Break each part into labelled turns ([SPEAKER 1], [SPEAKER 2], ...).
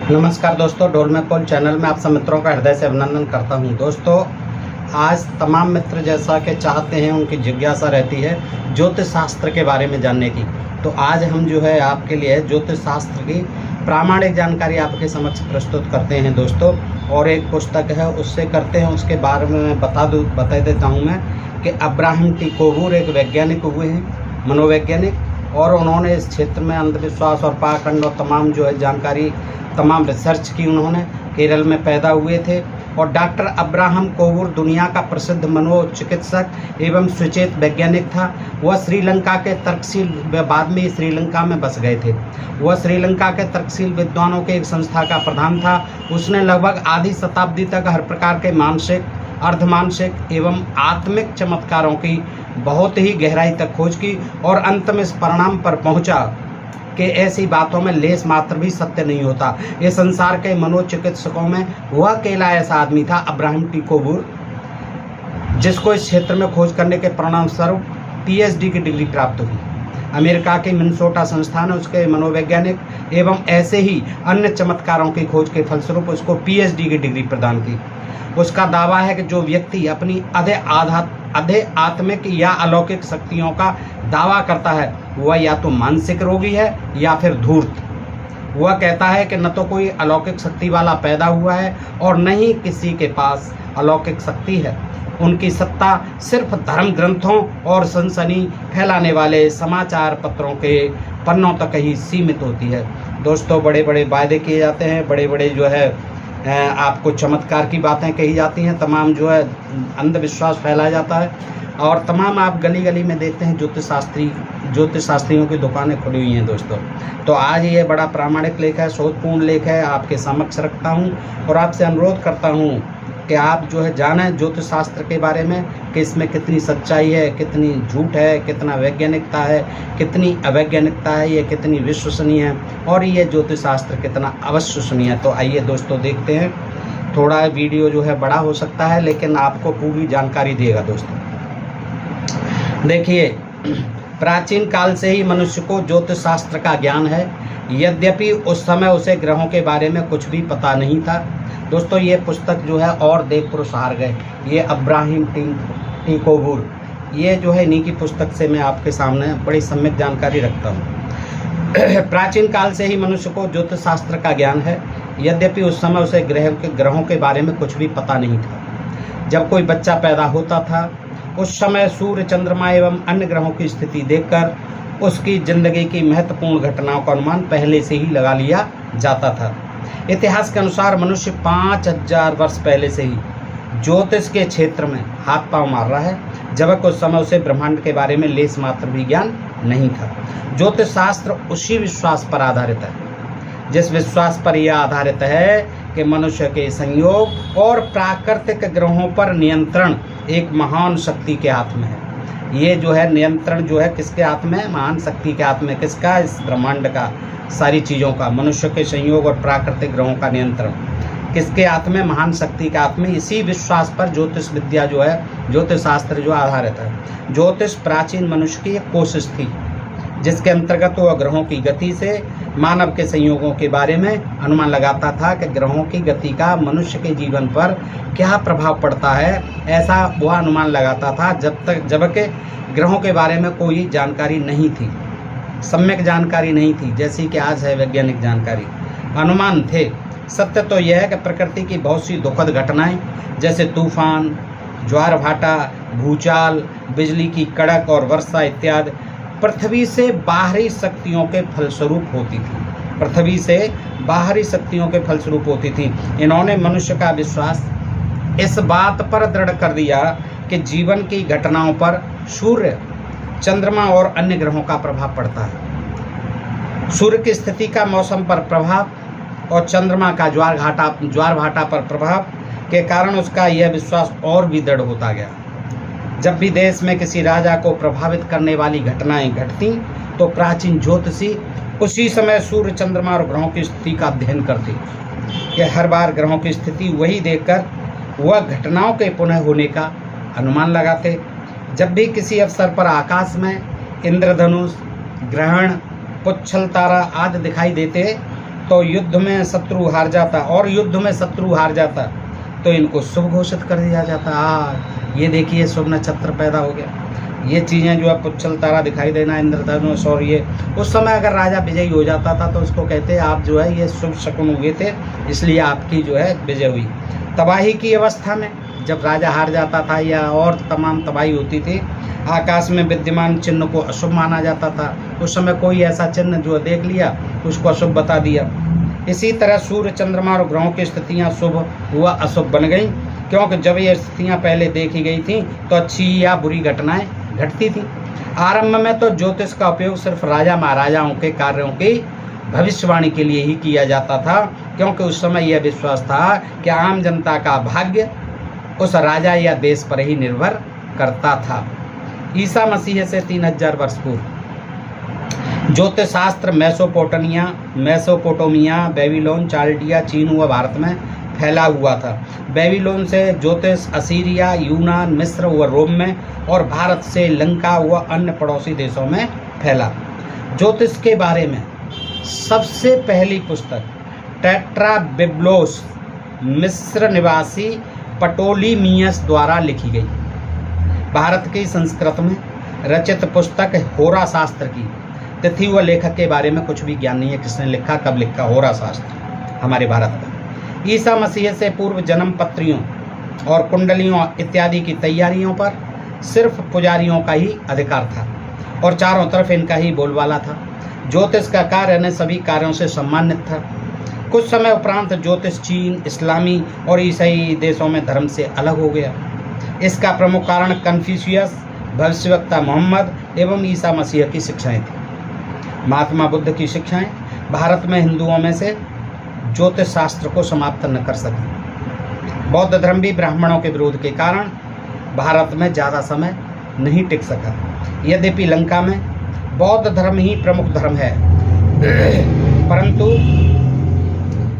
[SPEAKER 1] नमस्कार दोस्तों, ढोल में पोल चैनल में आप सब मित्रों का हृदय से अभिनंदन करता हूं। दोस्तों, आज तमाम मित्र जैसा कि चाहते हैं, उनकी जिज्ञासा रहती है ज्योतिष शास्त्र के बारे में जानने की। तो आज हम जो है आपके लिए ज्योतिष शास्त्र की प्रामाणिक जानकारी आपके समक्ष प्रस्तुत करते हैं दोस्तों। और एक पुस्तक है, उससे करते हैं, उसके बारे में मैं बता देता हूँ मैं कि अब्राहम टी कोवूर एक वैज्ञानिक हुए हैं, मनोवैज्ञानिक, और उन्होंने इस क्षेत्र में अंधविश्वास और पाखंड और तमाम जो है जानकारी, तमाम रिसर्च की। उन्होंने केरल में पैदा हुए थे। और डॉक्टर अब्राहम कोवूर दुनिया का प्रसिद्ध मनोचिकित्सक एवं सुचेत वैज्ञानिक था। वह श्रीलंका के तर्कशील, बाद में श्रीलंका में बस गए थे। वह श्रीलंका के तर्कशील विद्वानों के एक संस्था का प्रधान था। उसने लगभग आधी शताब्दी तक हर प्रकार के मानसिक, अर्धमानसिक एवं आत्मिक चमत्कारों की बहुत ही गहराई तक खोज की और अंत में इस परिणाम पर पहुंचा कि ऐसी बातों में लेस मात्र भी सत्य नहीं होता। इस संसार के मनोचिकित्सकों में वह अकेला ऐसा आदमी था, अब्राहम टी कोवूर, जिसको इस क्षेत्र में खोज करने के परिणाम स्वरूप पीएचडी की डिग्री प्राप्त हुई। अमेरिका के मिनेसोटा संस्थान ने उसके मनोवैज्ञानिक एवं ऐसे ही अन्य चमत्कारों की खोज के फलस्वरूप उसको पीएचडी की डिग्री प्रदान की। उसका दावा है कि जो व्यक्ति अपनी अधे आत्मिक या अलौकिक शक्तियों का दावा करता है, वह या तो मानसिक रोगी है या फिर धूर्त। वह कहता है कि न तो कोई अलौकिक शक्ति वाला पैदा हुआ है और न ही किसी के पास अलौकिक शक्ति है। उनकी सत्ता सिर्फ धर्म ग्रंथों और सनसनी फैलाने वाले समाचार पत्रों के पन्नों तक ही सीमित होती है। दोस्तों, बड़े बड़े वायदे किए जाते हैं, बड़े बड़े जो है आपको चमत्कार की बातें कही जाती हैं, तमाम जो है अंधविश्वास फैलाया जाता है। और तमाम आप गली गली में देखते हैं ज्योतिष शास्त्रियों की दुकानें खुली हुई हैं दोस्तों। तो आज ये बड़ा प्रामाणिक लेख है, शोधपूर्ण लेख है, आपके समक्ष रखता हूँ और आपसे अनुरोध करता हूँ कि आप जो है जानें ज्योतिष शास्त्र के बारे में कि इसमें कितनी सच्चाई है, कितनी झूठ है, कितना वैज्ञानिकता है, कितनी अवैज्ञानिकता है, ये कितनी विश्वसनीय है और ये ज्योतिष शास्त्र कितना अविश्वसनीय है। तो आइए दोस्तों देखते हैं। थोड़ा वीडियो जो है बड़ा हो सकता है, लेकिन आपको पूरी जानकारी देगा दोस्तों। देखिए, प्राचीन काल से ही मनुष्य को ज्योतिष शास्त्र का ज्ञान है, यद्यपि उस समय उसे ग्रहों के बारे में कुछ भी पता नहीं था। दोस्तों, ये पुस्तक जो है और देव पुरुष हार गए, ये अब्राहम टी कोवूर, ये जो है इन्हीं की पुस्तक से मैं आपके सामने बड़ी सम्यक जानकारी रखता हूँ। प्राचीन काल से ही मनुष्य को ज्योतिष शास्त्र का ज्ञान है, यद्यपि उस समय उसे ग्रहों के बारे में कुछ भी पता नहीं था। जब कोई बच्चा पैदा होता था, उस समय सूर्य, चंद्रमा एवं अन्य ग्रहों की स्थिति देखकर उसकी जिंदगी की महत्वपूर्ण घटनाओं का अनुमान पहले से ही लगा लिया जाता था। इतिहास के अनुसार मनुष्य 5000 वर्ष पहले से ही ज्योतिष के क्षेत्र में हाथ पांव मार रहा है, जबकि उस समय उसे ब्रह्मांड के बारे में लेस मात्र भी ज्ञान नहीं था। ज्योतिष शास्त्र उसी विश्वास पर आधारित है जिस विश्वास पर यह आधारित है कि मनुष्य के संयोग और प्राकृतिक ग्रहों पर नियंत्रण एक महान शक्ति के हाथ में है। ये जो है नियंत्रण जो है किसके हाथ में है? महान शक्ति के हाथ में। किसका? इस ब्रह्मांड का, सारी चीज़ों का, मनुष्य के संयोग और प्राकृतिक ग्रहों का नियंत्रण किसके हाथ में? महान शक्ति के हाथ में। इसी विश्वास पर ज्योतिष विद्या जो है, ज्योतिष शास्त्र जो आधारित है। ज्योतिष प्राचीन मनुष्य की एक कोशिश थी जिसके अंतर्गत वह ग्रहों की गति से मानव के संयोगों के बारे में अनुमान लगाता था कि ग्रहों की गति का मनुष्य के जीवन पर क्या प्रभाव पड़ता है, ऐसा वह अनुमान लगाता था जबकि ग्रहों के बारे में कोई जानकारी नहीं थी, सम्यक जानकारी नहीं थी जैसी कि आज है वैज्ञानिक जानकारी। अनुमान थे। सत्य तो यह है कि प्रकृति की बहुत सी दुखद घटनाएं जैसे तूफान, ज्वार भाटा, भूचाल, बिजली की कड़क और वर्षा इत्यादि पृथ्वी से बाहरी शक्तियों के फलस्वरूप होती थी। पृथ्वी से बाहरी शक्तियों के फलस्वरूप होती थी। इन्होंने मनुष्य का विश्वास इस बात पर दृढ़ कर दिया कि जीवन की घटनाओं पर सूर्य, चंद्रमा और अन्य ग्रहों का प्रभाव पड़ता है। सूर्य की स्थिति का मौसम पर प्रभाव और चंद्रमा का ज्वार भाटा पर प्रभाव के कारण उसका यह विश्वास और भी दृढ़ होता गया। जब भी देश में किसी राजा को प्रभावित करने वाली घटनाएं घटती तो प्राचीन ज्योतिषी उसी समय सूर्य, चंद्रमा और ग्रहों की स्थिति का अध्ययन करते। कि हर बार ग्रहों की स्थिति वही देखकर वह घटनाओं के पुनः होने का अनुमान लगाते। जब भी किसी अवसर पर आकाश में इंद्रधनुष, ग्रहण, पुच्छल तारा आदि दिखाई देते तो युद्ध में शत्रु हार जाता, और युद्ध में शत्रु हार जाता तो इनको शुभ घोषित कर दिया जाता। ये देखिए शुभ नक्षत्र पैदा हो गया। ये चीज़ें जो है पुच्छल तारा दिखाई देना, इंद्रधनुष, और ये उस समय अगर राजा विजयी हो जाता था तो उसको कहते आप जो है ये शुभ शकुन हुए थे, इसलिए आपकी जो है विजय हुई। तबाही की अवस्था में जब राजा हार जाता था या और तमाम तबाही होती थी, आकाश में विद्यमान चिन्ह को अशुभ माना जाता था। उस समय कोई ऐसा चिन्ह जो देख लिया उसको अशुभ बता दिया। इसी तरह सूर्य, चंद्रमा और ग्रहों की स्थितियाँ शुभ व अशुभ बन गईं, क्योंकि जब ये स्थितियाँ पहले देखी गई थी तो अच्छी या बुरी घटनाएं घटती थी। आरंभ में तो ज्योतिष का उपयोग सिर्फ राजा महाराजाओं के कार्यों की भविष्यवाणी के लिए ही किया जाता था, क्योंकि उस समय यह विश्वास था कि आम जनता का भाग्य उस राजा या देश पर ही निर्भर करता था। ईसा मसीह से 3000 वर्ष पूर्व ज्योतिष शास्त्र मेसोपोटामिया, बेबीलोन, चाल्डिया, चीन व भारत में फैला हुआ था। बेबीलोन से ज्योतिष असीरिया, यूनान, मिस्र व रोम में, और भारत से लंका व अन्य पड़ोसी देशों में फैला। ज्योतिष के बारे में सबसे पहली पुस्तक टेट्राबिब्लोस मिस्र निवासी पटोलीमियस द्वारा लिखी गई। भारत की संस्कृत में रचित पुस्तक होरा शास्त्र की तिथि व लेखक के बारे में कुछ भी ज्ञान नहीं है, किसने लिखा, कब लिखा। होरा शास्त्र हमारे भारत का। ईसा मसीह से पूर्व जन्म पत्रियों और कुंडलियों इत्यादि की तैयारियों पर सिर्फ पुजारियों का ही अधिकार था और चारों तरफ इनका ही बोलबाला था। ज्योतिष का कार्य अन्य सभी कार्यों से सम्मानित था। कुछ समय उपरांत ज्योतिष चीन, इस्लामी और ईसाई देशों में धर्म से अलग हो गया। इसका प्रमुख कारण कन्फ्यूशियस, भविष्यवक्ता मोहम्मद एवं ईसा मसीह की शिक्षाएं थी। महात्मा बुद्ध की शिक्षाएं भारत में हिंदुओं में से ज्योतिष शास्त्र को समाप्त न कर सकी। बौद्ध धर्म भी ब्राह्मणों के विरोध के कारण भारत में ज़्यादा समय नहीं टिक सका। यद्यपि लंका में बौद्ध धर्म ही प्रमुख धर्म है, परंतु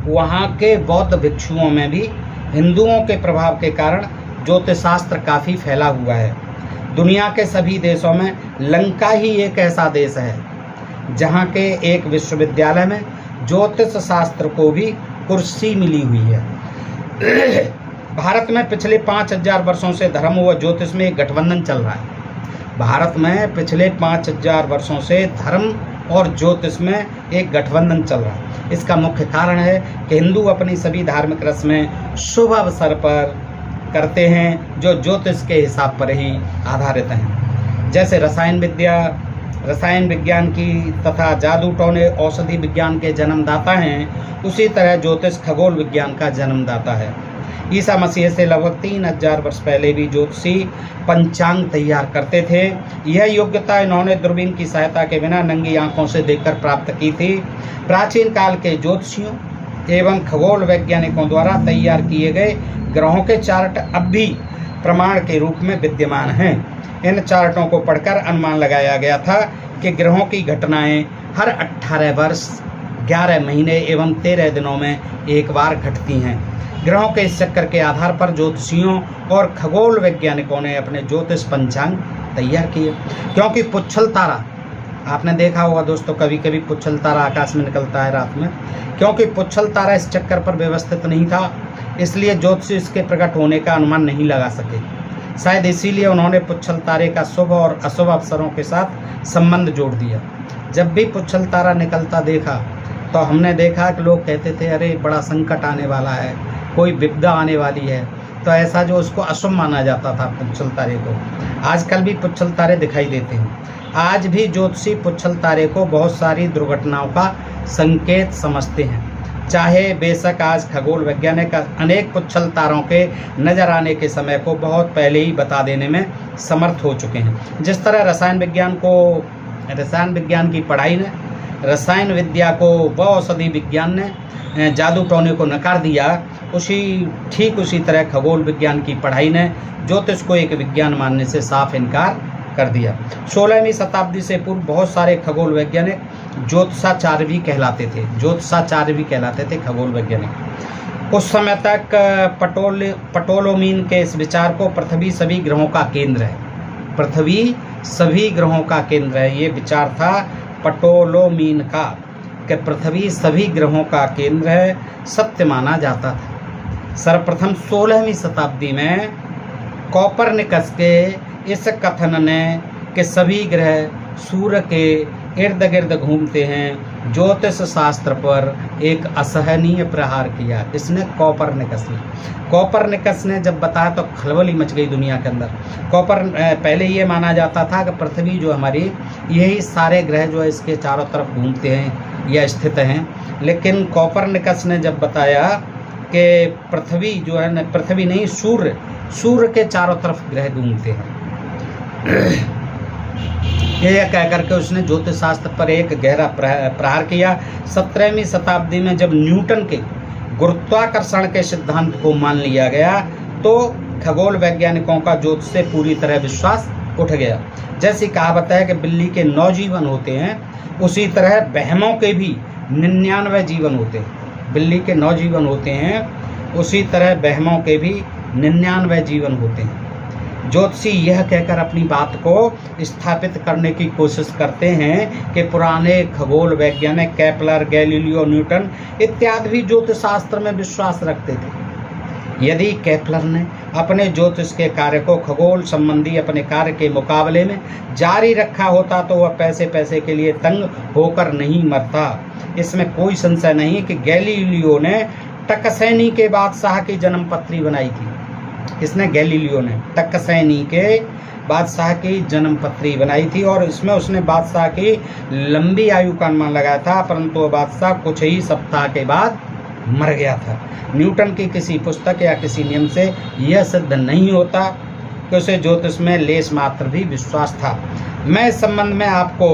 [SPEAKER 1] वहाँ के बौद्ध भिक्षुओं में भी हिंदुओं के प्रभाव के कारण ज्योतिष शास्त्र काफ़ी फैला हुआ है। दुनिया के सभी देशों में लंका ही एक ऐसा देश है जहाँ के एक विश्वविद्यालय में ज्योतिष शास्त्र को भी कुर्सी मिली हुई है। भारत में पिछले 5000 वर्षों से धर्म व ज्योतिष में एक गठबंधन चल रहा है। भारत में पिछले 5000 वर्षों से धर्म और ज्योतिष में एक गठबंधन चल रहा है। इसका मुख्य कारण है कि हिंदू अपनी सभी धार्मिक रस्में शुभ अवसर पर करते हैं जो ज्योतिष के हिसाब पर ही आधारित हैं। जैसे रसायन विज्ञान की तथा जादू टोने औषधि विज्ञान के जन्मदाता हैं, उसी तरह ज्योतिष खगोल विज्ञान का जन्मदाता है। ईसा मसीह से लगभग 3000 वर्ष पहले भी ज्योतिषी पंचांग तैयार करते थे। यह योग्यता इन्होंने दूरबीन की सहायता के बिना नंगी आंखों से देखकर प्राप्त की थी। प्राचीन काल के ज्योतिषियों एवं खगोल वैज्ञानिकों द्वारा तैयार किए गए ग्रहों के चार्ट अब भी प्रमाण के रूप में विद्यमान हैं। इन चार्टों को पढ़कर अनुमान लगाया गया था कि ग्रहों की घटनाएं हर 18 वर्ष, 11 महीने एवं 13 दिनों में एक बार घटती हैं। ग्रहों के इस चक्कर के आधार पर ज्योतिषियों और खगोल वैज्ञानिकों ने अपने ज्योतिष पंचांग तैयार किए। क्योंकि पुच्छल तारा, आपने देखा होगा दोस्तों, कभी कभी पुच्छल तारा आकाश में निकलता है रात में। क्योंकि पुच्छल तारा इस चक्कर पर व्यवस्थित नहीं था, इसलिए ज्योतिषी इसके प्रकट होने का अनुमान नहीं लगा सके। शायद इसीलिए उन्होंने पुच्छल तारे का शुभ और अशुभ अवसरों के साथ संबंध जोड़ दिया। जब भी पुच्छल तारा निकलता देखा तो हमने देखा कि लोग कहते थे अरे बड़ा संकट आने वाला है, कोई विपदा आने वाली है, तो ऐसा जो उसको अशुभ माना जाता था पुच्छल तारे को। आजकल भी पुच्छल तारे दिखाई देते हैं। आज भी ज्योतिषी पुच्छल तारे को बहुत सारी दुर्घटनाओं का संकेत समझते हैं। चाहे बेशक आज खगोल वैज्ञानिक अनेक पुच्छल तारों के नजर आने के समय को बहुत पहले ही बता देने में समर्थ हो चुके हैं। जिस तरह रसायन विज्ञान की पढ़ाई ने, रसायन विद्या को व औषधि विज्ञान ने जादू टोने को नकार दिया, ठीक उसी तरह खगोल विज्ञान की पढ़ाई ने ज्योतिष को एक विज्ञान मानने से साफ इनकार कर दिया। 16वीं शताब्दी से पूर्व बहुत सारे खगोल वैज्ञानिक ज्योतिषाचार्य भी कहलाते थे खगोल वैज्ञानिक। उस समय तक पटोलोमीन के इस विचार को पृथ्वी सभी ग्रहों का केंद्र है, ये विचार था पटोलोमीन का। कि पृथ्वी सभी ग्रहों का केंद्र है, सत्य माना जाता था। सर्वप्रथम 16वीं शताब्दी में कोपरनिकस के इस कथन ने कि सभी ग्रह सूर्य के इर्द गिर्द घूमते हैं, ज्योतिष शास्त्र पर एक असहनीय प्रहार किया। इसने कोपरनिकस ने जब बताया तो खलबली मच गई दुनिया के अंदर। पहले ये माना जाता था कि पृथ्वी जो हमारी, यही सारे ग्रह जो है इसके चारों तरफ घूमते हैं या स्थित हैं, लेकिन कोपरनिकस ने जब बताया कि पृथ्वी जो है न, पृथ्वी नहीं सूर्य के चारों तरफ ग्रह घूमते हैं, यह कह करके उसने ज्योतिष शास्त्र पर एक गहरा प्रहार किया। 17वीं शताब्दी में जब न्यूटन के गुरुत्वाकर्षण के सिद्धांत को मान लिया गया तो खगोल वैज्ञानिकों का ज्योतिष से पूरी तरह विश्वास उठ गया। जैसी कहावत है कि बिल्ली के 9 जीवन होते हैं, उसी तरह बहमों के भी 99 जीवन होते हैं। बिल्ली के 9 जीवन होते हैं, उसी तरह बहमों के भी 99 जीवन होते हैं। ज्योतिषी यह कहकर अपनी बात को स्थापित करने की कोशिश करते हैं कि पुराने खगोल वैज्ञानिक केपलर, गैलीलियो, न्यूटन इत्यादि भी ज्योतिष शास्त्र में विश्वास रखते थे। यदि केपलर ने अपने ज्योतिष के कार्य को खगोल संबंधी अपने कार्य के मुकाबले में जारी रखा होता तो वह पैसे के लिए तंग होकर नहीं मरता। इसमें कोई संशय नहीं कि गैलीलियो ने टकसैनी के बादशाह की जन्मपत्री बनाई थी। इसने गैलीलियो ने टकसैनी के बादशाह की जन्मपत्री बनाई थी और इसमें उसने बादशाह की लंबी आयु का अनुमान लगाया था, परंतु वह बादशाह कुछ ही सप्ताह के बाद मर गया था। न्यूटन की किसी पुस्तक या किसी नियम से यह सिद्ध नहीं होता कि उसे ज्योतिष में लेश मात्र भी विश्वास था। मैं इस संबंध में आपको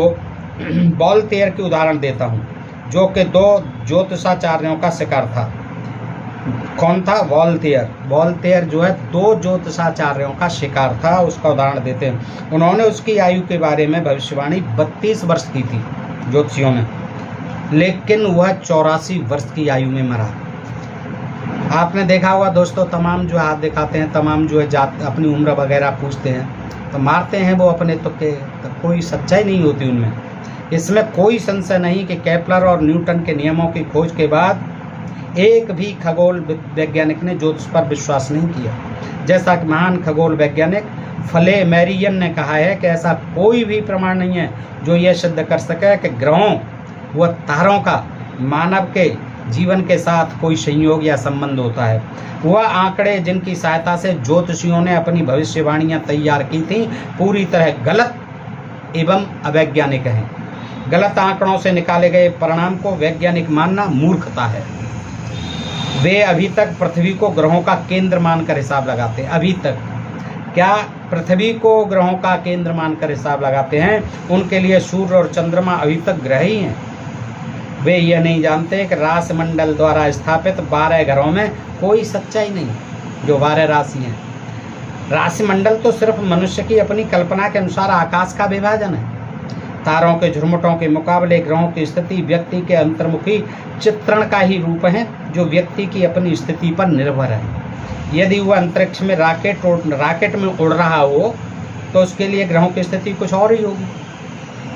[SPEAKER 1] वोल्टेयर की उदाहरण देता हूँ, जो कि 2 ज्योतिषाचार्यों का शिकार था। कौन था? वोल्टेयर जो है 2 ज्योतिषाचार्यों का शिकार था। उसका उदाहरण देते हैं। उन्होंने उसकी आयु के बारे में भविष्यवाणी 32 वर्ष की थी ज्योतिषियों ने, लेकिन वह 84 वर्ष की आयु में मरा। आपने देखा होगा दोस्तों, तमाम जो हाथ दिखाते हैं, तमाम जो है जात अपनी उम्र वगैरह पूछते हैं तो मारते हैं वो अपने तुक्के, तो कोई सच्चाई नहीं होती उनमें। इसमें कोई संशय नहीं कि केपलर और न्यूटन के नियमों की खोज के बाद एक भी खगोल वैज्ञानिक ने ज्योतिष पर विश्वास नहीं किया। जैसा कि महान खगोल वैज्ञानिक फ्लेमेरियन ने कहा है कि ऐसा कोई भी प्रमाण नहीं है जो यह सिद्ध कर सके कि ग्रहों व तारों का मानव के जीवन के साथ कोई संयोग या संबंध होता है। वह आंकड़े जिनकी सहायता से ज्योतिषियों ने अपनी भविष्यवाणियां तैयार की थी, पूरी तरह गलत एवं अवैज्ञानिक हैं। गलत आंकड़ों से निकाले गए परिणाम को वैज्ञानिक मानना मूर्खता है। वे अभी तक पृथ्वी को ग्रहों का केंद्र मानकर हिसाब लगाते हैं। अभी तक क्या पृथ्वी को ग्रहों का केंद्र मानकर हिसाब लगाते हैं? उनके लिए सूर्य और चंद्रमा अभी तक ग्रह ही हैं। वे यह नहीं जानते कि राशि मंडल द्वारा स्थापित 12 ग्रहों में कोई सच्चाई नहीं, जो 12 राशि हैं। राशि मंडल तो सिर्फ मनुष्य की अपनी कल्पना के अनुसार आकाश का विभाजन है। तारों के झुरमुटों के मुकाबले ग्रहों की स्थिति व्यक्ति के अंतर्मुखी चित्रण का ही रूप है, जो व्यक्ति की अपनी स्थिति पर निर्भर है। यदि वह अंतरिक्ष में राकेट में उड़ रहा हो तो उसके लिए ग्रहों की स्थिति कुछ और ही होगी।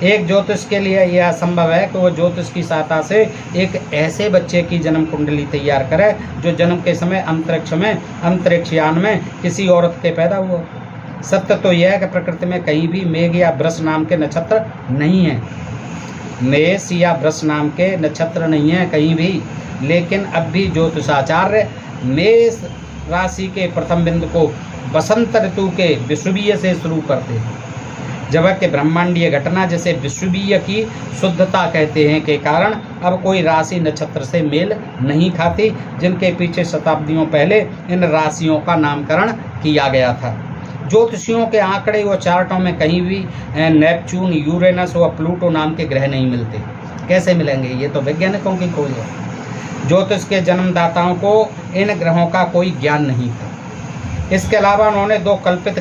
[SPEAKER 1] एक ज्योतिष के लिए यह असंभव है कि वह ज्योतिष की सहायता से एक ऐसे बच्चे की जन्म कुंडली तैयार करे जो जन्म के समय अंतरिक्षयान में किसी औरत के पैदा हुआ। सत्य तो यह है कि प्रकृति में कहीं भी मेघ या वृष नाम के नक्षत्र नहीं है। मेष या वृष नाम के नक्षत्र नहीं है कहीं भी, लेकिन अब भी ज्योतिषाचार्य मेष राशि के प्रथम बिंदु को बसंत ऋतु के विषुवीय से शुरू करते हैं, जबकि ब्रह्मांडीय घटना जिसे विषुवीय की शुद्धता कहते हैं के कारण अब कोई राशि नक्षत्र से मेल नहीं खाती, जिनके पीछे शताब्दियों पहले इन राशियों का नामकरण किया गया था। ज्योतिषियों के आंकड़े व चार्टों में कहीं भी नेपच्यून, यूरेनस व प्लूटो नाम के ग्रह नहीं मिलते। कैसे मिलेंगे? ये तो वैज्ञानिकों की खोज है। ज्योतिष के जन्मदाताओं को इन ग्रहों का कोई ज्ञान नहीं था। इसके अलावा उन्होंने 2 कल्पित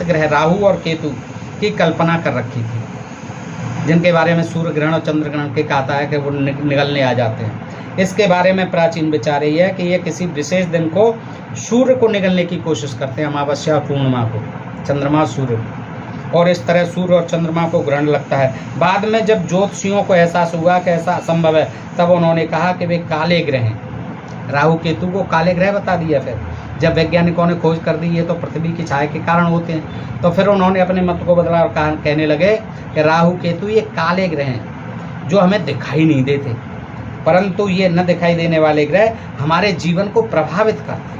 [SPEAKER 1] ग्रह राहु और केतु की कल्पना कर रखी थी, जिनके बारे में सूर्य ग्रहण और चंद्र ग्रहण के कहता है कि वो निगलने आ जाते हैं। इसके बारे में प्राचीन विचार ये है कि ये किसी विशेष दिन को सूर्य को निगलने की कोशिश करते हैं, अमावस्या और पूर्णिमा को, चंद्रमा सूर्य। और इस तरह सूर्य और चंद्रमा को ग्रहण लगता है। बाद में जब ज्योतिषियों को एहसास हुआ कि ऐसा असंभव है, तब उन्होंने कहा कि वे काले ग्रह हैं। राहु केतु को काले ग्रह बता दिया। फिर जब वैज्ञानिकों ने खोज कर दी ये तो पृथ्वी की छाया के कारण होते हैं, तो फिर उन्होंने अपने मत को बदला और कहने लगे कि राहु केतु ये काले ग्रह हैं जो हमें दिखाई नहीं देते, परंतु ये न दिखाई देने वाले ग्रह हमारे जीवन को प्रभावित करते हैं।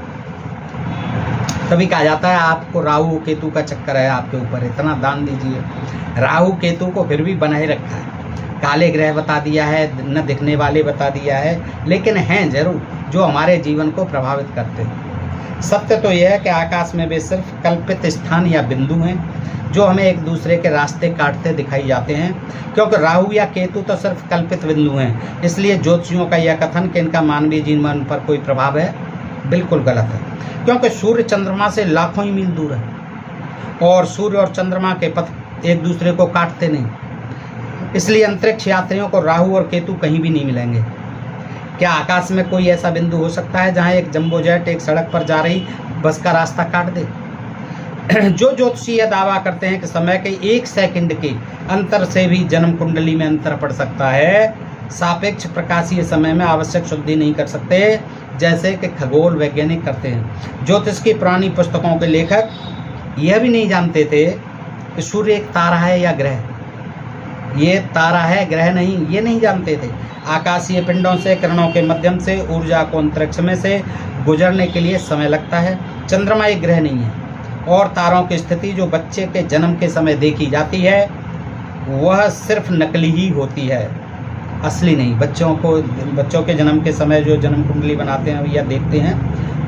[SPEAKER 1] तभी कहा जाता है आपको राहु केतु का चक्कर है आपके ऊपर, इतना दान दीजिए। राहु केतु को फिर भी बनाए रखा है, काले ग्रह बता दिया है, न दिखने वाले बता दिया है, लेकिन हैं जरूर जो हमारे जीवन को प्रभावित करते हैं। सत्य तो यह है कि आकाश में वे सिर्फ कल्पित स्थान या बिंदु हैं जो हमें एक दूसरे के रास्ते काटते दिखाई जाते हैं, क्योंकि राहु या केतु तो सिर्फ कल्पित बिंदु हैं। इसलिए ज्योतिषियों का यह कथन कि इनका मानवीय जीवन पर कोई प्रभाव है, बिल्कुल गलत है, क्योंकि सूर्य चंद्रमा से लाखों ही मील दूर है और सूर्य और चंद्रमा के पथ एक दूसरे को काटते नहीं। इसलिए अंतरिक्ष यात्रियों को राहु और केतु कहीं भी नहीं मिलेंगे। क्या आकाश में कोई ऐसा बिंदु हो सकता है जहां एक जंबो जेट एक सड़क पर जा रही बस का रास्ता काट दे? जो ज्योतिषी यह दावा करते हैं कि समय के 1 सेकंड के अंतर से भी जन्म कुंडली में अंतर पड़ सकता है, सापेक्ष प्रकाशीय समय में आवश्यक शुद्धि नहीं कर सकते जैसे कि खगोल वैज्ञानिक करते हैं। ज्योतिष की पुरानी पुस्तकों के लेखक यह भी नहीं जानते थे कि सूर्य एक तारा है या ग्रह, ये तारा है ग्रह नहीं, ये नहीं जानते थे। आकाशीय पिंडों से किरणों के माध्यम से ऊर्जा को अंतरिक्ष में से गुजरने के लिए समय लगता है। चंद्रमा एक ग्रह नहीं है और तारों की स्थिति जो बच्चे के जन्म के समय देखी जाती है वह सिर्फ नकली ही होती है, असली नहीं। बच्चों के जन्म के समय जो जन्म कुंडली बनाते हैं या देखते हैं,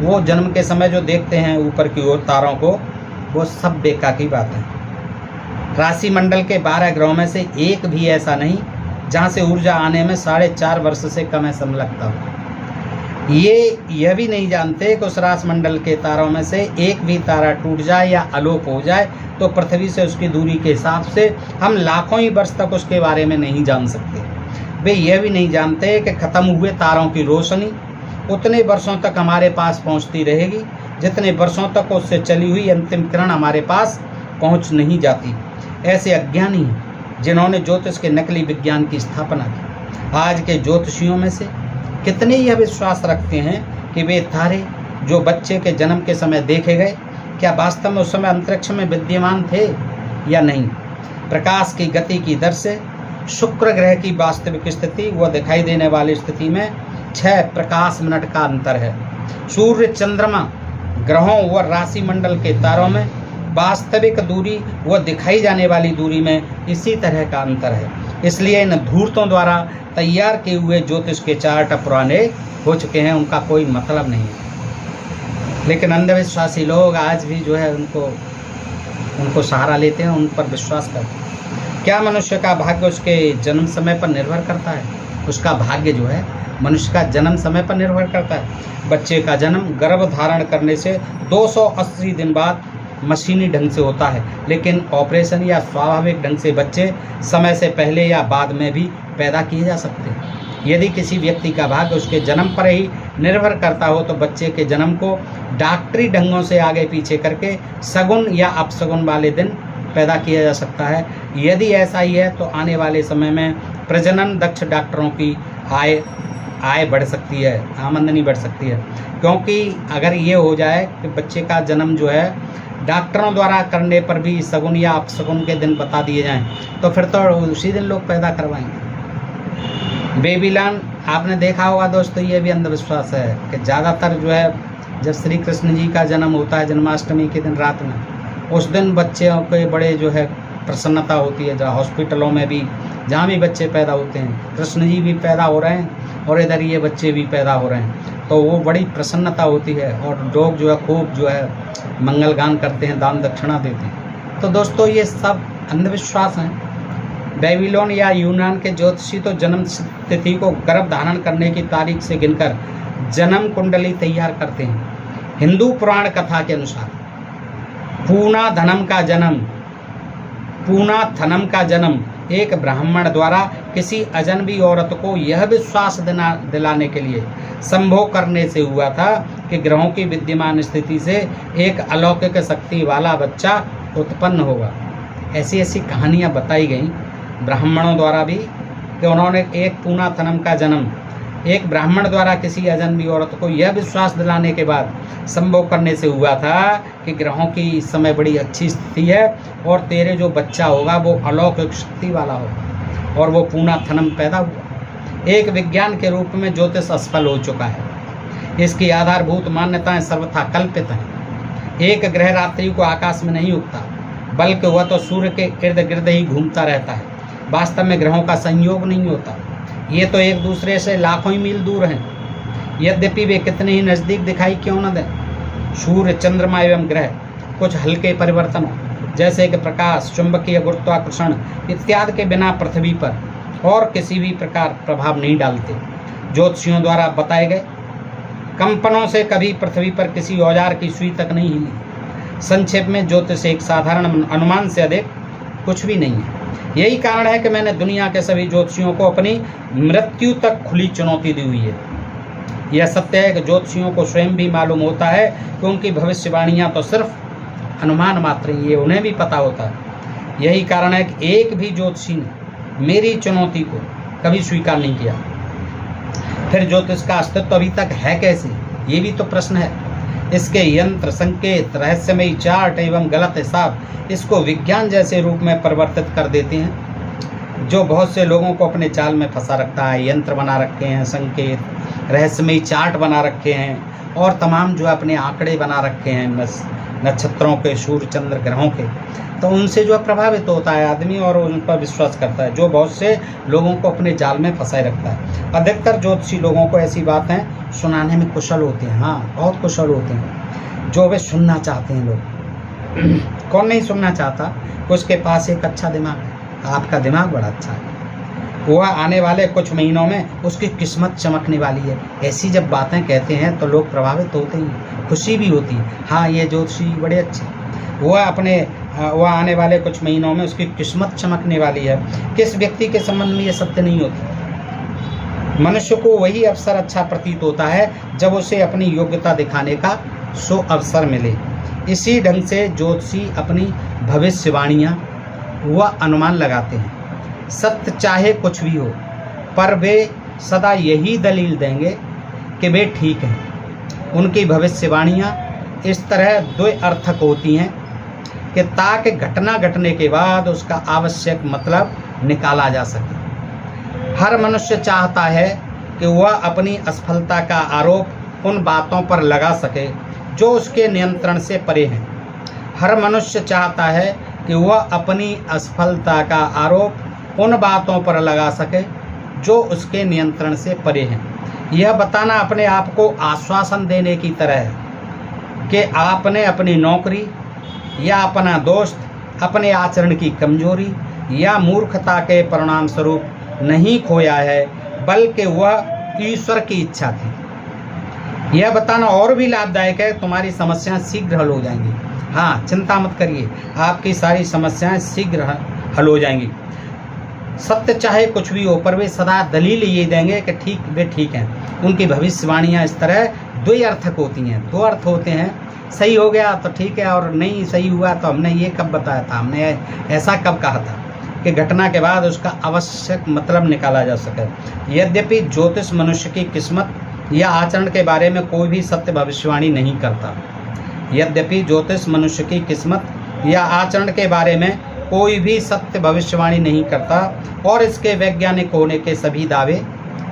[SPEAKER 1] वो जन्म के समय जो देखते हैं ऊपर की ओर तारों को, वो सब बेकार की बात है। राशि मंडल के 12 ग्रहों में से एक भी ऐसा नहीं जहाँ से ऊर्जा आने में 4.5 वर्ष से कम समय लगता हो। यह भी नहीं जानते कि उस राशि मंडल के तारों में से एक भी तारा टूट जाए या अलोप हो जाए तो पृथ्वी से उसकी दूरी के हिसाब से हम लाखों ही वर्ष तक उसके बारे में नहीं जान सकते। वे यह भी नहीं जानते कि ख़त्म हुए तारों की रोशनी उतने वर्षों तक हमारे पास पहुंचती रहेगी जितने वर्षों तक उससे चली हुई अंतिम किरण हमारे पास पहुंच नहीं जाती। ऐसे अज्ञानी हैं जिन्होंने ज्योतिष के नकली विज्ञान की स्थापना की। आज के ज्योतिषियों में से कितने यह विश्वास रखते हैं कि वे तारे जो बच्चे के जन्म के समय देखे गए क्या वास्तव में उस समय अंतरिक्ष में विद्यमान थे या नहीं। प्रकाश की गति की दर से शुक्र ग्रह की वास्तविक स्थिति व दिखाई देने वाली स्थिति में 6 प्रकाश मिनट का अंतर है। सूर्य चंद्रमा ग्रहों व राशि मंडल के तारों में वास्तविक दूरी व दिखाई जाने वाली दूरी में इसी तरह का अंतर है। इसलिए इन धूर्तों द्वारा तैयार किए हुए ज्योतिष के चार्ट पुराने हो चुके हैं, उनका कोई मतलब नहीं है। लेकिन अंधविश्वासी लोग आज भी जो है उनको सहारा लेते हैं, उन पर विश्वास करते हैं। क्या मनुष्य का भाग्य उसके जन्म समय पर निर्भर करता है? उसका भाग्य जो है मनुष्य का जन्म समय पर निर्भर करता है। बच्चे का जन्म गर्भ धारण करने से 280 दिन बाद मशीनी ढंग से होता है, लेकिन ऑपरेशन या स्वाभाविक ढंग से बच्चे समय से पहले या बाद में भी पैदा किए जा सकते हैं। यदि किसी व्यक्ति का भाग्य उसके जन्म पर ही निर्भर करता हो तो बच्चे के जन्म को डॉक्टरी ढंगों से आगे पीछे करके सगुन या अपसगुन वाले दिन पैदा किया जा सकता है। यदि ऐसा ही है तो आने वाले समय में प्रजनन दक्ष डॉक्टरों की आय बढ़ सकती है, आमदनी बढ़ सकती है। क्योंकि अगर ये हो जाए कि बच्चे का जन्म जो है डॉक्टरों द्वारा करने पर भी सगुन या अपसगुन के दिन बता दिए जाएं तो फिर तो उसी दिन लोग पैदा करवाएंगे। बेबीलोन आपने देखा होगा दोस्तों, ये भी अंधविश्वास है कि ज़्यादातर जो है जब श्री कृष्ण जी का जन्म होता है जन्माष्टमी के दिन रात में, उस दिन बच्चों के बड़े जो है प्रसन्नता होती है। जहाँ हॉस्पिटलों में भी जहाँ भी बच्चे पैदा होते हैं, कृष्ण जी भी पैदा हो रहे हैं और इधर ये बच्चे भी पैदा हो रहे हैं, तो वो बड़ी प्रसन्नता होती है और लोग जो है खूब जो है मंगल गान करते हैं, दान दक्षिणा देते हैं। तो दोस्तों ये सब अंधविश्वास हैं। बेबीलोन या यूनान के ज्योतिषी तो जन्म तिथि को गर्भ धारण करने की तारीख से गिनकर जन्म कुंडली तैयार करते हैं। हिंदू पुराण कथा के अनुसार पूना थनम का जन्म एक ब्राह्मण द्वारा किसी अजनबी औरत को यह विश्वास दिलाने के लिए संभोग करने से हुआ था कि ग्रहों की विद्यमान स्थिति से एक अलौकिक शक्ति वाला बच्चा उत्पन्न होगा। ऐसी ऐसी कहानियाँ बताई गई ब्राह्मणों द्वारा भी कि उन्होंने एक पूनाथनम का जन्म एक ब्राह्मण द्वारा किसी अजन्मी औरत को यह विश्वास दिलाने के बाद संभोग करने से हुआ था कि ग्रहों की इस समय बड़ी अच्छी स्थिति है और तेरे जो बच्चा होगा वो अलौकिक शक्ति वाला होगा, और वो पूनाथनम पैदा हुआ। एक विज्ञान के रूप में ज्योतिष असफल हो चुका है। इसकी आधारभूत मान्यताएं सर्वथा कल्पित हैं। एक ग्रह रात्रि को आकाश में नहीं उगता, बल्कि वह तो सूर्य के इर्द गिर्द ही घूमता रहता है। वास्तव में ग्रहों का संयोग नहीं होता, ये तो एक दूसरे से लाखों ही मील दूर हैं। यद्यपि वे कितने ही नज़दीक दिखाई क्यों न दें। सूर्य, चंद्रमा एवं ग्रह कुछ हल्के परिवर्तनों जैसे कि प्रकाश, चुंबकीय गुरुत्वाकर्षण इत्यादि के बिना पृथ्वी पर और किसी भी प्रकार प्रभाव नहीं डालते। ज्योतिषियों द्वारा बताए गए कंपनों से कभी पृथ्वी पर किसी औजार की सुई तक नहीं हिली। संक्षेप में ज्योतिष एक साधारण अनुमान से अधिक कुछ भी नहीं है। यही कारण है कि मैंने दुनिया के सभी ज्योतिषियों को अपनी मृत्यु तक खुली चुनौती दी हुई है। यह सत्य है कि ज्योतिषियों को स्वयं भी मालूम होता है कि उनकी भविष्यवाणियां तो सिर्फ अनुमान मात्र ही, ये उन्हें भी पता होता है। यही कारण है कि एक भी ज्योतिषी ने मेरी चुनौती को कभी स्वीकार नहीं किया। फिर ज्योतिष का अस्तित्व अभी तक है कैसे, ये भी तो प्रश्न है। इसके यंत्र, संकेत, रहस्यमयी चार्ट एवं गलत हिसाब इसको विज्ञान जैसे रूप में परिवर्तित कर देते हैं, जो बहुत से लोगों को अपने जाल में फंसा रखता है। यंत्र बना रखे हैं, संकेत, रहस्यमयी चार्ट बना रखे हैं और तमाम जो अपने आंकड़े बना रखे हैं नक्षत्रों के, सूर्य, चंद्र, ग्रहों के। तो उनसे जो प्रभावित होता है आदमी और उन पर विश्वास करता है, जो बहुत से लोगों को अपने जाल में फंसाए रखता है। अधिकतर ज्योतिषी लोगों को ऐसी बातें सुनाने में कुशल होते हैं, हाँ बहुत कुशल होते हैं, जो वे सुनना चाहते हैं लोग। कौन नहीं सुनना चाहता? उसके पास एक अच्छा दिमाग है। आपका दिमाग बड़ा अच्छा है। वह आने वाले कुछ महीनों में उसकी किस्मत चमकने वाली है। ऐसी जब बातें कहते हैं तो लोग प्रभावित होते हैं, खुशी भी होती है। हाँ, ये ज्योतिषी बड़े अच्छे, वह आने वाले कुछ महीनों में उसकी किस्मत चमकने वाली है। किस व्यक्ति के संबंध में ये सत्य नहीं होता। मनुष्य को वही अवसर अच्छा प्रतीत होता है जब उसे अपनी योग्यता दिखाने का सो अवसर मिले। इसी ढंग से ज्योतिषी अपनी भविष्यवाणियाँ व अनुमान लगाते हैं। सत्य चाहे कुछ भी हो, पर वे सदा यही दलील देंगे कि वे ठीक हैं। उनकी भविष्यवाणियाँ इस तरह द्व्यर्थक होती हैं कि ताकि घटना घटने के बाद उसका आवश्यक मतलब निकाला जा सके। हर मनुष्य चाहता है कि वह अपनी असफलता का आरोप उन बातों पर लगा सके जो उसके नियंत्रण से परे हैं। हर मनुष्य चाहता है कि वह अपनी असफलता का आरोप उन बातों पर लगा सके जो उसके नियंत्रण से परे हैं। यह बताना अपने आप को आश्वासन देने की तरह है कि आपने अपनी नौकरी या अपना दोस्त, अपने आचरण की कमजोरी या मूर्खता के परिणाम स्वरूप नहीं खोया है, बल्कि वह ईश्वर की इच्छा थी। यह बताना और भी लाभदायक है, तुम्हारी समस्याएं शीघ्र हल हो जाएंगी। हाँ, चिंता मत करिए, आपकी सारी समस्याएं शीघ्र हल हो जाएंगी। सत्य चाहे कुछ भी हो, पर वे सदा दलील ये देंगे कि वे ठीक हैं। उनकी भविष्यवाणियाँ इस तरह द्व्यर्थक होती हैं। दो अर्थ होते हैं, सही हो गया तो ठीक है, और नहीं सही हुआ तो हमने ये कब बताया था, हमने ऐसा कब कहा था, कि घटना के बाद उसका आवश्यक मतलब निकाला जा सके। यद्यपि ज्योतिष मनुष्य की किस्मत या आचरण के बारे में कोई भी सत्य भविष्यवाणी नहीं करता। यद्यपि ज्योतिष मनुष्य की किस्मत या आचरण के बारे में कोई भी सत्य भविष्यवाणी नहीं करता और इसके वैज्ञानिक होने के सभी दावे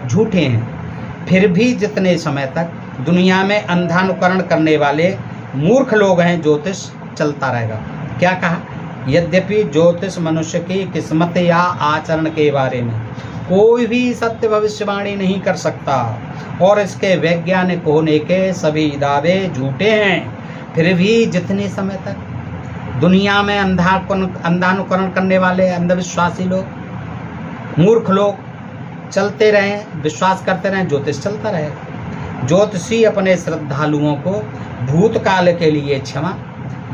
[SPEAKER 1] झूठे हैं, फिर भी जितने समय तक दुनिया में अंधानुकरण करने वाले मूर्ख लोग हैं, ज्योतिष चलता रहेगा। क्या कहा? यद्यपि ज्योतिष मनुष्य की किस्मत या आचरण के बारे में कोई भी सत्य भविष्यवाणी नहीं कर सकता और इसके वैज्ञानिक होने के सभी दावे झूठे हैं, फिर भी जितने समय तक दुनिया में अंधानुकरण करने वाले अंधविश्वासी लोग, मूर्ख लोग चलते रहें, विश्वास करते रहें, ज्योतिष चलता रहेगा। ज्योतिषी अपने श्रद्धालुओं को भूतकाल के लिए क्षमा,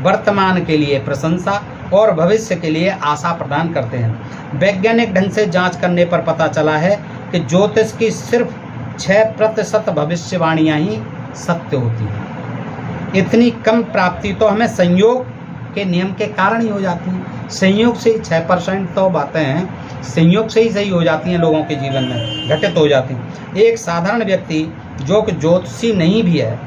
[SPEAKER 1] वर्तमान के लिए प्रशंसा और भविष्य के लिए आशा प्रदान करते हैं। वैज्ञानिक ढंग से जांच करने पर पता चला है कि ज्योतिष की सिर्फ 6% भविष्यवाणियाँ ही सत्य होती हैं। इतनी कम प्राप्ति तो हमें संयोग के नियम के कारण ही हो जाती है। संयोग से ही 6% तो बातें हैं संयोग से ही सही हो जाती हैं, लोगों के जीवन में घटित हो जाती हैं। एक साधारण व्यक्ति जो कि ज्योतिषी नहीं भी है,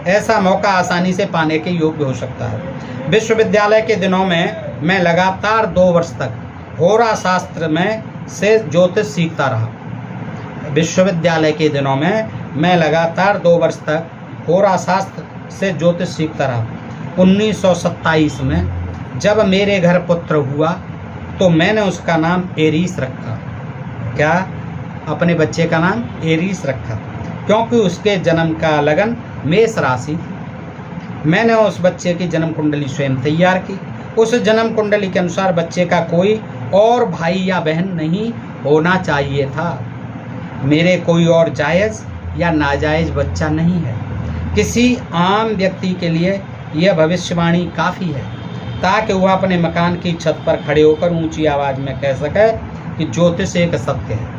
[SPEAKER 1] ऐसा मौका आसानी से पाने के योग्य हो सकता है। विश्वविद्यालय के दिनों में मैं लगातार 2 वर्ष तक होरा शास्त्र में से ज्योतिष सीखता रहा। विश्वविद्यालय के दिनों में मैं लगातार 2 वर्ष तक होरा शास्त्र से ज्योतिष सीखता रहा। 1927 में जब मेरे घर पुत्र हुआ तो मैंने उसका नाम एरीस रखा। क्या? अपने बच्चे का नाम एरीस रखा, क्योंकि उसके जन्म का लगन मेष राशि। मैंने उस बच्चे की जन्म कुंडली स्वयं तैयार की। उस जन्म कुंडली के अनुसार बच्चे का कोई और भाई या बहन नहीं होना चाहिए था। मेरे कोई और जायज़ या नाजायज़ बच्चा नहीं है। किसी आम व्यक्ति के लिए यह भविष्यवाणी काफ़ी है ताकि वह अपने मकान की छत पर खड़े होकर ऊंची आवाज़ में कह सके कि ज्योतिष एक सत्य है।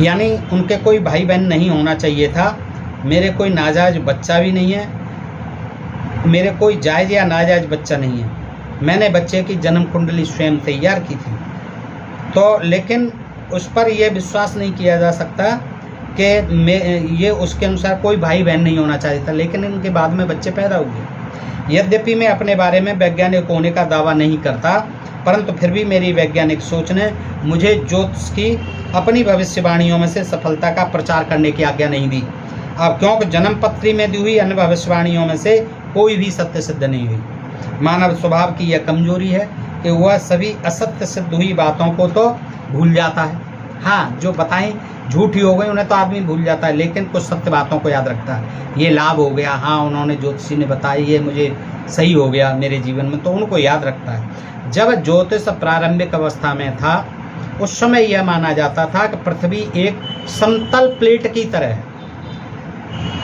[SPEAKER 1] यानी उनके कोई भाई बहन नहीं होना चाहिए था। मेरे कोई नाजायज बच्चा भी नहीं है, मेरे कोई जायज़ या नाजायज बच्चा नहीं है। मैंने बच्चे की जन्म कुंडली स्वयं तैयार की थी, तो लेकिन उस पर यह विश्वास नहीं किया जा सकता कि ये उसके अनुसार कोई भाई बहन नहीं होना चाहिए था, लेकिन इनके बाद में बच्चे पैदा हुए। यद्यपि मैं अपने बारे में वैज्ञानिक होने का दावा नहीं करता, परंतु फिर भी मेरी वैज्ञानिक सोच ने मुझे ज्योतिष की अपनी भविष्यवाणियों में से सफलता का प्रचार करने की आज्ञा नहीं दी। अब क्योंकि जन्म पत्री में दी हुई अन्य भविष्यवाणियों में से कोई भी सत्य सिद्ध नहीं हुई। मानव स्वभाव की यह कमजोरी है कि वह सभी असत्य सिद्ध हुई बातों को तो भूल जाता है। हाँ, जो बताएं झूठी हो गई उन्हें तो आदमी भूल जाता है, लेकिन कुछ सत्य बातों को याद रखता है। ये लाभ हो गया, हाँ उन्होंने ज्योतिषी ने बताया, ये मुझे सही हो गया मेरे जीवन में, तो उनको याद रखता है। जब ज्योतिष प्रारंभिक अवस्था में था उस समय यह माना जाता था कि पृथ्वी एक समतल प्लेट की तरह है।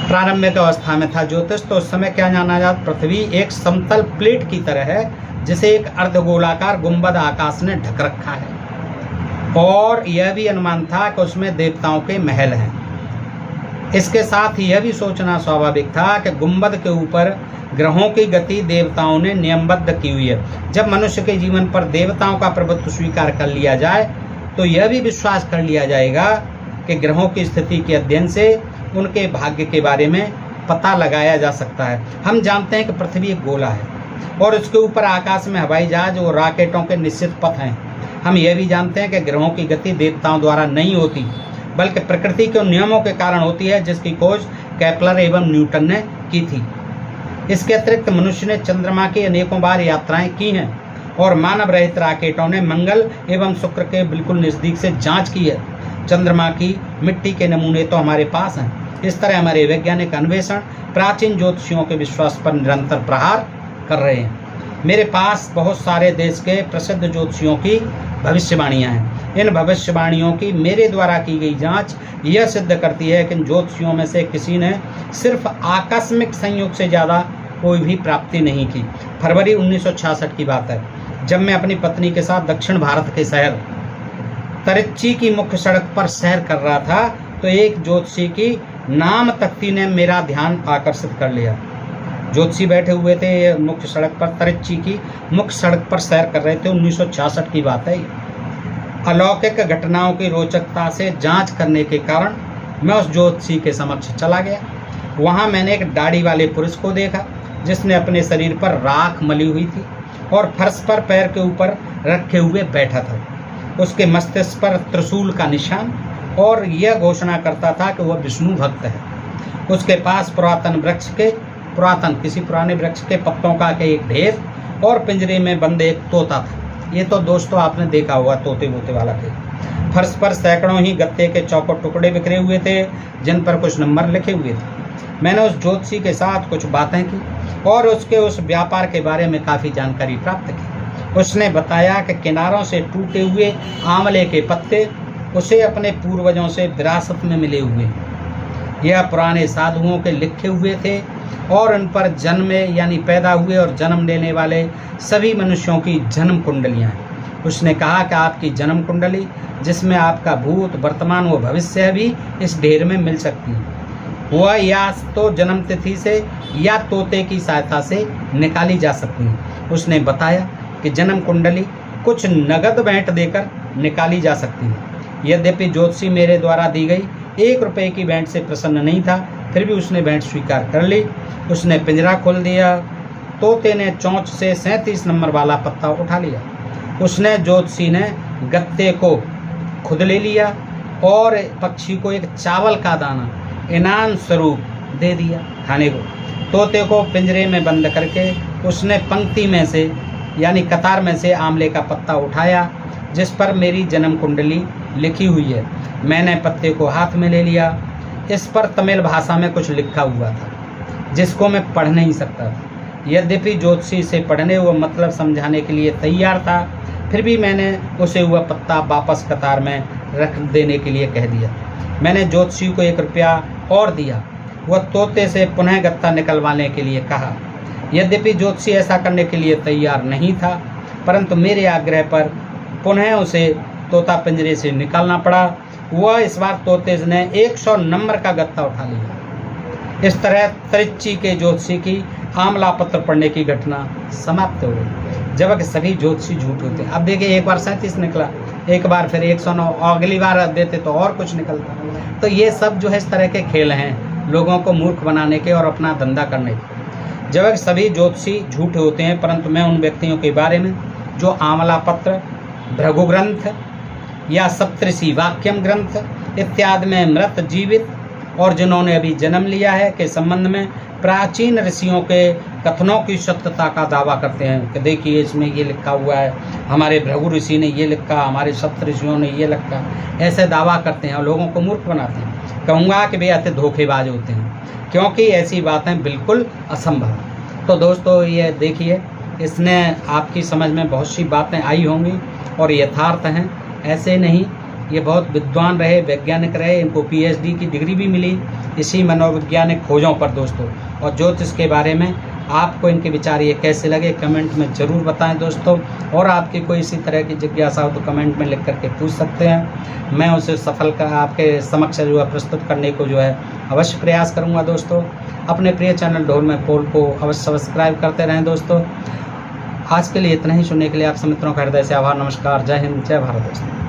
[SPEAKER 1] प्रारंभिक अवस्था में था ज्योतिष, तो उस समय क्या जाना जाता? पृथ्वी एक समतल प्लेट की तरह है जिसे एक अर्धगोलाकार गुंबद आकाश ने ढक रखा है, और यह भी अनुमान था कि उसमें देवताओं के महल हैं। इसके साथ यह भी सोचना स्वाभाविक था कि गुंबद के ऊपर ग्रहों की गति देवताओं ने नियमबद्ध की हुई है। जब मनुष्य के जीवन पर देवताओं का प्रभुत्व स्वीकार कर लिया जाए तो यह भी विश्वास कर लिया जाएगा कि ग्रहों की स्थिति के अध्ययन से उनके भाग्य के बारे में पता लगाया जा सकता है। हम जानते हैं कि पृथ्वी एक गोला है और उसके ऊपर आकाश में हवाई जहाज और रॉकेटों के निश्चित पथ हैं। हम यह भी जानते हैं कि ग्रहों की गति देवताओं द्वारा नहीं होती, बल्कि प्रकृति के नियमों के कारण होती है, जिसकी खोज केपलर एवं न्यूटन ने की थी। इसके अतिरिक्त मनुष्य ने चंद्रमा की अनेकों बार यात्राएं की हैं और मानव रहित रॉकेटों ने मंगल एवं शुक्र के बिल्कुल नज़दीक से जांच की है। चंद्रमा की मिट्टी के नमूने तो हमारे पास हैं। इस तरह हमारे वैज्ञानिक अन्वेषण प्राचीन ज्योतिषियों के विश्वास पर निरंतर प्रहार कर रहे हैं। मेरे पास बहुत सारे देश के प्रसिद्ध ज्योतिषियों की भविष्यवाणियाँ हैं। इन भविष्यवाणियों की मेरे द्वारा की गई जांच यह सिद्ध करती है कि इन ज्योतिषियों में से किसी ने सिर्फ आकस्मिक संयोग से ज़्यादा कोई भी प्राप्ति नहीं की। फरवरी 1966 की बात है, जब मैं अपनी पत्नी के साथ दक्षिण भारत के शहर तिरुच्ची की मुख्य सड़क पर सैर कर रहा था तो एक ज्योतिषी की नाम तख्ती ने मेरा ध्यान आकर्षित कर लिया। ज्योतिषी बैठे हुए थे मुख्य सड़क पर, तिरुच्ची की मुख्य सड़क पर सैर कर रहे थे। 1966 की बात है। अलौकिक घटनाओं की रोचकता से जांच करने के कारण मैं उस ज्योतिषी के समक्ष चला गया। वहां मैंने एक दाढ़ी वाले पुरुष को देखा जिसने अपने शरीर पर राख मली हुई थी और फर्श पर पैर के ऊपर रखे हुए बैठा था। उसके मस्तिष्क पर त्रिशूल का निशान, और यह घोषणा करता था कि वह विष्णु भक्त है। उसके पास किसी पुराने वृक्ष के पत्तों का एक ढेर और पिंजरे में बंद एक तोता था। ये तो दोस्तों आपने देखा होगा तोते वोते वाला खेल। फर्श पर सैकड़ों ही गत्ते के चौकोर टुकड़े बिखरे हुए थे जिन पर कुछ नंबर लिखे हुए थे। मैंने उस ज्योतिषी के साथ कुछ बातें की और उसके उस व्यापार के बारे में काफ़ी जानकारी प्राप्त की। उसने बताया कि किनारों से टूटे हुए आंवले के पत्ते उसे अपने पूर्वजों से विरासत में मिले हुए। यह पुराने साधुओं के लिखे हुए थे और उन पर जन्मे यानी पैदा हुए और जन्म लेने वाले सभी मनुष्यों की जन्म कुंडलियाँ हैं। उसने कहा कि आपकी जन्म कुंडली जिसमें आपका भूत वर्तमान व भविष्य भी इस ढेर में मिल सकती है। वह या तो जन्म तिथि से या तोते की सहायता से निकाली जा सकती है। उसने बताया कि जन्म कुंडली कुछ नगद भेंट देकर निकाली जा सकती है। यद्यपि ज्योतिषी मेरे द्वारा दी गई 1 रुपये की भेंट से प्रसन्न नहीं था, फिर भी उसने भेंट स्वीकार कर ली। उसने पिंजरा खोल दिया। तोते ने चोंच से 37 नंबर वाला पत्ता उठा लिया। उसने ज्योतिषी ने गत्ते को खुद ले लिया और पक्षी को एक चावल का दाना इनाम स्वरूप दे दिया खाने को। तोते को पिंजरे में बंद करके उसने पंक्ति में से यानी कतार में से आंवले का पत्ता उठाया जिस पर मेरी जन्म कुंडली लिखी हुई है। मैंने पत्ते को हाथ में ले लिया। इस पर तमिल भाषा में कुछ लिखा हुआ था जिसको मैं पढ़ नहीं सकता था। यद्यपि ज्योतिषी इसे पढ़ने व मतलब समझाने के लिए तैयार था, फिर भी मैंने उसे हुआ पत्ता वापस कतार में रख देने के लिए कह दिया। मैंने ज्योतिषी को 1 रुपया और दिया। वह तोते से पुनः गत्ता निकलवाने के लिए कहा। यद्यपि ज्योतिषी ऐसा करने के लिए तैयार नहीं था, परंतु मेरे आग्रह पर पुनः उसे तोता पिंजरे से निकालना पड़ा। वह इस बार तोते ने 100 नंबर का गत्ता उठा लिया। इस तरह त्रिची के ज्योतिषी की आंवला पत्र पढ़ने की घटना समाप्त हो गई। जबकि सभी ज्योतिषी झूठ होते हैं। अब देखिए, एक बार 37 निकला, एक बार फिर 109, अगली बार देते तो और कुछ निकलता। तो ये सब जो है इस तरह के खेल हैं लोगों को मूर्ख बनाने के और अपना धंधा करने के। जबकि सभी ज्योतिषी झूठे होते हैं, परंतु मैं उन व्यक्तियों के बारे में जो आंवला पत्र, भृगु ग्रंथ या सप्तऋषि वाक्यम ग्रंथ इत्यादि में मृत जीवित और जिन्होंने अभी जन्म लिया है के संबंध में प्राचीन ऋषियों के कथनों की सत्यता का दावा करते हैं कि देखिए इसमें ये लिखा हुआ है, हमारे भृगु ऋषि ने ये लिखा, हमारे सप्त ऋषियों ने ये लिखा, ऐसे दावा करते हैं और लोगों को मूर्ख बनाते हैं। कहूँगा कि वे अति धोखेबाज होते हैं, क्योंकि ऐसी बातें बिल्कुल असंभव। तो दोस्तों ये देखिए, इसने आपकी समझ में बहुत सी बातें आई होंगी और यथार्थ हैं, ऐसे नहीं। ये बहुत विद्वान रहे, वैज्ञानिक रहे, इनको PhD की डिग्री भी मिली इसी मनोवैज्ञानिक खोजों पर दोस्तों। और ज्योतिष के बारे में आपको इनके विचार ये कैसे लगे कमेंट में ज़रूर बताएं दोस्तों। और आपकी कोई इसी तरह की जिज्ञासा हो तो कमेंट में लिख करके पूछ सकते हैं। मैं उसे सफल कर आपके समक्ष जो है प्रस्तुत करने को जो है अवश्य प्रयास करूँगा दोस्तों। अपने प्रिय चैनल ढोल में पोल को अवश्य सब्सक्राइब करते रहें दोस्तों। आज के लिए इतना ही। सुनने के लिए आप सब मित्रों का हृदय से आभार। नमस्कार, जय हिंद, जय भारत दोस्तों।